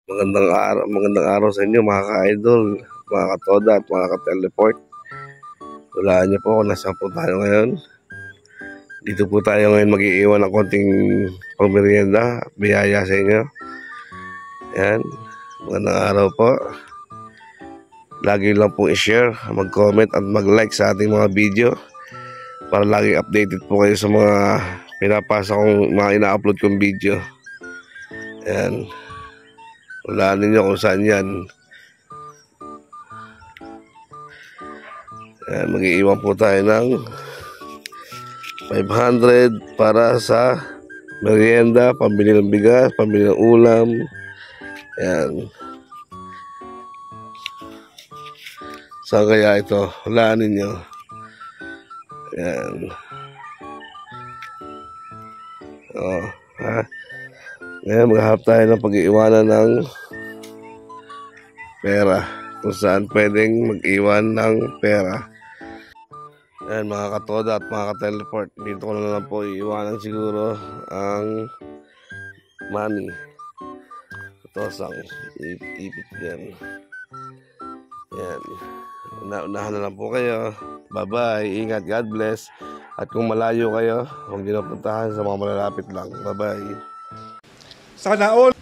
Magandang araw sa inyo mga ka-idol, mga katoda at mga ka-teleport. Walaan niyo po kung nasaan po tayo ngayon. Dito po tayo ngayon mag-iiwan ng konting pangmerienda at biyaya sa inyo. Yan, magandang araw po. Lagi lang po i-share, mag-comment at mag-like sa ating mga video para lagi updated po kayo sa mga pinapasa kong mga ina-upload kong video. Yan, walaan ninyo kung saan yan. Yan, mag-iiwan po tayo ng 500 para sa merienda, pambili ng bigas, pambili ng ulam. Yan. Saan kaya ito? Walaan ninyo. Yan. Oh, ha? Ngayon maghahanap tayo ng pag-iiwanan ng pera. Kung saan pwedeng mag-iwan ng pera. Ayan mga katoda at mga ka-teleport, dito ko na lang po iiwanan siguro ang money. Ito sang ipit yan. Yan. Unahan na lang po kayo. Bye bye, ingat, God bless. At kung malayo kayo, huwag niyo na puntahan, sa mga malalapit lang. Bye bye. Sana all.